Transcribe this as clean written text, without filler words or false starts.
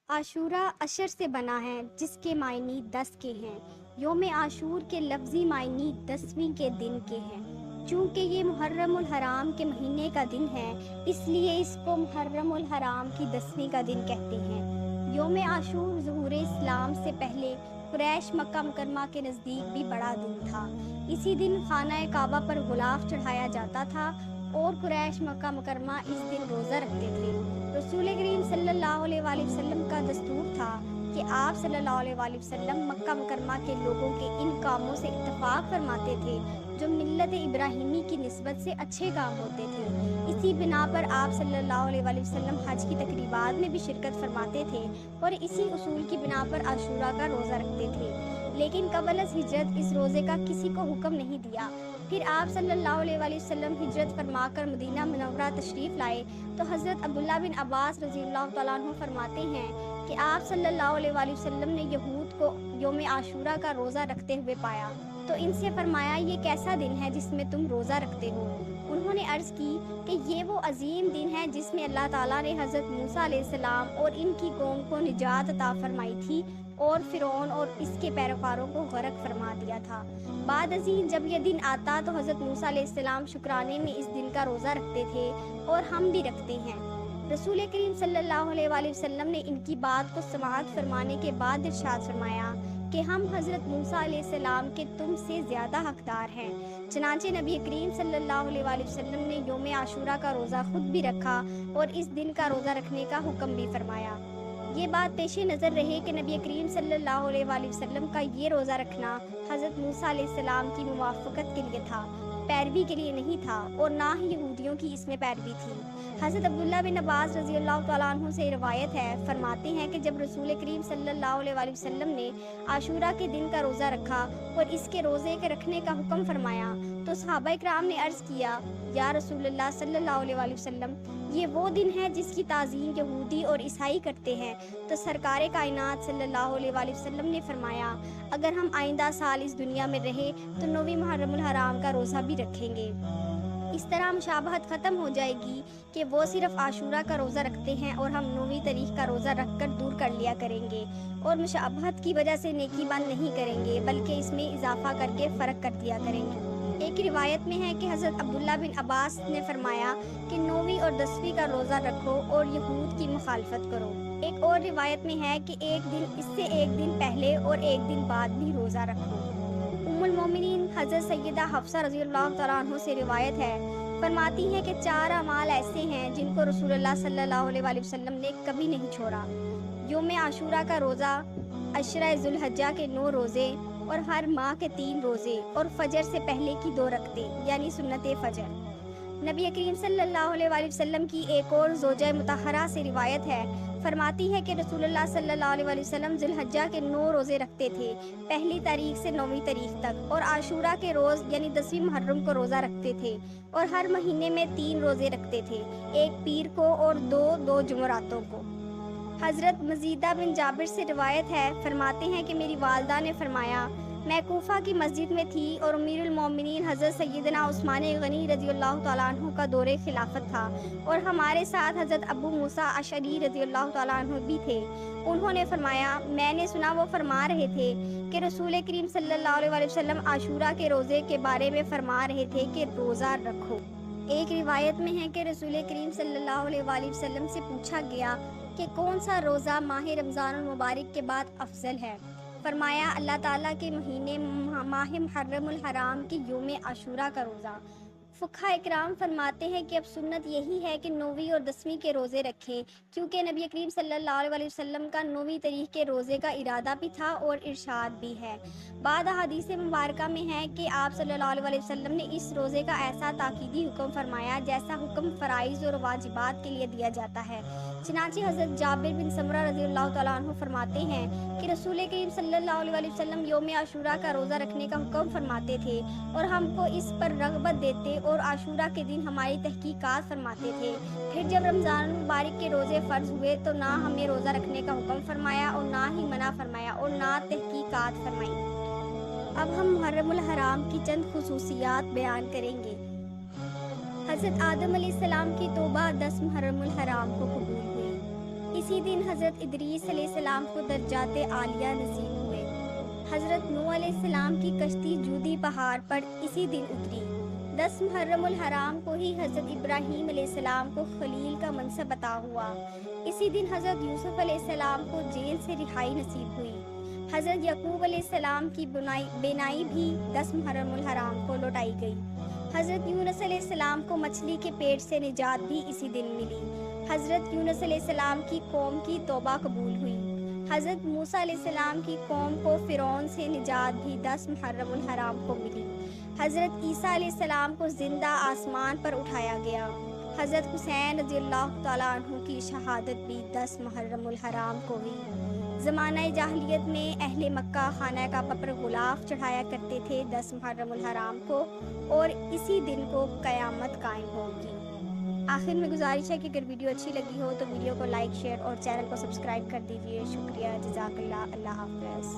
عاشورہ اشر سے بنا ہے جس کے معنی 10 کے ہیں۔ یوم عاشور کے لفظی معنی 10ویں کے دن کے ہیں۔ چونکہ یہ محرم الحرام کے مہینے کا دن ہے اس لیے اس کو محرم الحرام کی 10ویں کا دن کہتے ہیں۔ یوم عاشور ظہور اسلام سے پہلے قریش مکہ مکرمہ کے نزدیک بھی بڑا دن تھا۔ اسی دن خانہ کعبہ پر غلاف چڑھایا جاتا تھا اور قریش مکہ مکرمہ اس دن روزہ رکھتے تھے۔ رسول کریم صلی اللہ علیہ وآلہ وسلم کا دستور تھا کہ آپ صلی اللہ علیہ وآلہ وسلم مکہ مکرمہ کے لوگوں کے ان کاموں سے اتفاق فرماتے تھے جو ملت ابراہیمی کی نسبت سے اچھے کام ہوتے تھے۔ اسی بنا پر آپ صلی اللہ علیہ وآلہ وسلم حج کی تقریبات میں بھی شرکت فرماتے تھے اور اسی اصول کی بنا پر عاشورہ کا روزہ رکھتے تھے۔ لیکن قبل از ہجرت اس روزے کا کسی کو حکم نہیں دیا۔ پھر آپ صلی اللہ علیہ وآلہ وسلم ہجرت فرما کر مدینہ منورہ تشریف لائے تو حضرت عبداللہ بن عباس رضی اللہ تعالیٰ عنہ فرماتے ہیں کہ آپ صلی اللہ علیہ وآلہ وسلم نے یہود کو یوم عاشورہ کا روزہ رکھتے ہوئے پایا تو ان سے فرمایا یہ کیسا دن ہے جس میں تم روزہ رکھتے ہو؟ انہوں نے عرض کی کہ یہ وہ عظیم دن ہے جس میں اللہ تعالیٰ نے حضرت موسیٰ علیہ السلام اور ان کی قوم کو نجات عطا فرمائی تھی اور فرعون اور اس کے پیروکاروں کو غرق فرما دیا تھا۔ بعد ازیں جب یہ دن آتا تو حضرت موسیٰ علیہ السلام شکرانے میں اس دن کا روزہ رکھتے تھے اور ہم بھی رکھتے ہیں۔ رسول کریم صلی اللہ علیہ وآلہ وسلم نے ان کی بات کو سماعت فرمانے کے بعد ارشاد فرمایا کہ ہم حضرت موسیٰ علیہ السلام کے تم سے زیادہ حقدار ہیں۔ چنانچہ نبی کریم صلی اللہ علیہ وآلہ وسلم نے یوم عاشورہ کا روزہ خود بھی رکھا اور اس دن کا روزہ رکھنے کا حکم بھی فرمایا۔ یہ بات پیش نظر رہے کہ نبی کریم صلی اللہ علیہ وآلہ وسلم کا یہ روزہ رکھنا حضرت موسیٰ علیہ السلام کی موافقت کے لیے تھا، پیروی کے لیے نہیں تھا اور نہ ہی یہودیوں کی اس میں پیروی تھی۔ حضرت عبداللہ بن عباس رضی اللہ تعالیٰ عنہ سے روایت ہے، فرماتے ہیں کہ جب رسول کریم صلی اللہ علیہ وآلہ وسلم نے عاشورہ کے دن کا روزہ رکھا اور اس کے روزے کے رکھنے کا حکم فرمایا تو صحابہ کرام نے عرض کیا یا رسول اللہ صلی اللہ علیہ وآلہ وسلم یہ وہ دن ہے جس کی تعظیم یہودی اور عیسائی کرتے ہیں۔ تو سرکار کائنات صلی اللہ علیہ وآلہ وسلم نے فرمایا اگر ہم آئندہ سال اس دنیا میں رہے تو 9ویں محرم الحرام کا روزہ بھی رکھیں گے۔ اس طرح مشابہت ختم ہو جائے گی کہ وہ صرف عاشورہ کا روزہ رکھتے ہیں اور ہم 9ویں تاریخ کا روزہ رکھ کر دور کر لیا کریں گے اور مشابہت کی وجہ سے نیکی بند نہیں کریں گے بلکہ اس میں اضافہ کر کے فرق کر دیا کریں گے۔ ایک روایت میں ہے کہ حضرت عبداللہ بن عباس نے فرمایا کہ 9ویں اور 10ویں کا روزہ رکھو اور یہود کی مخالفت کرو۔ ایک اور روایت میں ہے کہ اس سے ایک دن پہلے اور ایک دن بعد بھی روزہ رکھو۔ ام المومنین حضرت سیدہ حفصہ رضی اللہ تعالیٰ عنہ سے روایت ہے، فرماتی ہیں کہ 4 اعمال ایسے ہیں جن کو رسول اللہ صلی اللہ علیہ وآلہ وسلم نے کبھی نہیں چھوڑا: یوم عاشورہ کا روزہ، عشرہ ذو الحجہ کے 9 روزے اور ہر ماہ کے 3 روزے اور فجر سے پہلے کی 2 رکعتیں یعنی سنت فجر۔ نبی کریم صلی اللہ علیہ وآلہ وسلم کی ایک اور زوجہ مطہرہ سے روایت ہے، فرماتی ہے کہ رسول اللہ صلی اللہ علیہ وآلہ وسلم ذو الحجہ کے 9 روزے رکھتے تھے، پہلی تاریخ سے 9ویں تاریخ تک، اور عاشورہ کے روز یعنی 10ویں محرم کو روزہ رکھتے تھے اور ہر مہینے میں 3 روزے رکھتے تھے، ایک پیر کو اور 2 جمعراتوں کو۔ حضرت مزیدہ بن جابر سے روایت ہے، فرماتے ہیں کہ میری والدہ نے فرمایا میں کوفہ کی مسجد میں تھی اور امیر المومنین حضرت سیدنا عثمان غنی رضی اللہ تعالیٰ عنہ کا دور خلافت تھا اور ہمارے ساتھ حضرت ابو موسیٰ اشعری رضی اللہ تعالیٰ عنہ بھی تھے۔ انہوں نے فرمایا میں نے سنا وہ فرما رہے تھے کہ رسول کریم صلی اللہ علیہ وآلہ وسلم عاشورہ کے روزے کے بارے میں فرما رہے تھے کہ روزہ رکھو۔ ایک روایت میں ہے کہ رسول کریم صلی اللہ علیہ وآلہ وسلم سے پوچھا گیا کہ کون سا روزہ ماہ رمضان المبارک کے بعد افضل ہے؟ فرمایا اللہ تعالیٰ کے مہینے ماہ محرم الحرام کی یوم عاشورہ کا روزہ۔ فقہاء اکرام فرماتے ہیں کہ اب سنت یہی ہے کہ 9ویں اور 10ویں کے روزے رکھیں، کیونکہ نبی کریم صلی اللہ علیہ وسلم کا 9ویں تاریخ کے روزے کا ارادہ بھی تھا اور ارشاد بھی ہے۔ بعض احادیث مبارکہ میں ہے کہ آپ صلی اللہ علیہ وسلم نے اس روزے کا ایسا تاکیدی حکم فرمایا جیسا حکم فرائض اور واجبات کے لیے دیا جاتا ہے۔ چنانچہ حضرت جابر بن سمرہ رضی اللہ تعالیٰ عنہ فرماتے ہیں کہ رسول کریم صلی اللہ علیہ وسلم یوم عاشورہ کا روزہ رکھنے کا حکم فرماتے تھے اور ہم کو اس پر رغبت دیتے اور عاشورہ کے دن ہماری تحقیقات فرماتے تھے۔ پھر جب رمضان المبارک کے روزے فرض ہوئے تو نہ ہمیں روزہ رکھنے کا حکم فرمایا اور نہ ہی منع فرمایا اور نہ تحقیقات فرمائی۔ اب ہم محرم الحرام کی چند خصوصیات بیان کریں گے۔ حضرت آدم علیہ السلام کی توبہ 10 محرم الحرام کو قبول ہوئی۔ اس اسی دن حضرت ادریس علیہ السلام کو درجات عالیہ نصیب ہوئے۔ حضرت نوح علیہ السلام کی کشتی جودی پہاڑ پر اسی دن اتری۔ 10 محرم الحرام کو ہی حضرت ابراہیم علیہ السلام کو خلیل کا منصب عطا ہوا۔ اسی دن حضرت یوسف علیہ السلام کو جیل سے رہائی نصیب ہوئی۔ حضرت یعقوب علیہ السلام کی بینائی بھی 10 محرم الحرام کو لوٹائی گئی۔ حضرت یونس علیہ السلام کو مچھلی کے پیٹ سے نجات بھی اسی دن ملی۔ حضرت یونس علیہ السلام کی قوم کی توبہ قبول ہوئی۔ حضرت موسیٰ علیہ السلام کی قوم کو فرعون سے نجات بھی 10 محرم الحرام کو ملی۔ حضرت عیسیٰ علیہ السلام کو زندہ آسمان پر اٹھایا گیا۔ حضرت حسین رضی اللہ تعالیٰ عنہ کی شہادت بھی 10 محرم الحرام کو ہوئی۔ زمانہ جاہلیت میں اہل مکہ خانہ کعبہ پر غلاف چڑھایا کرتے تھے 10 محرم الحرام کو، اور اسی دن کو قیامت قائم ہوگی۔ آخر میں گزارش ہے کہ اگر ویڈیو اچھی لگی ہو تو ویڈیو کو لائک، شیئر اور چینل کو سبسکرائب کر دیجیے۔ شکریہ، جزاک اللہ، اللہ حافظ۔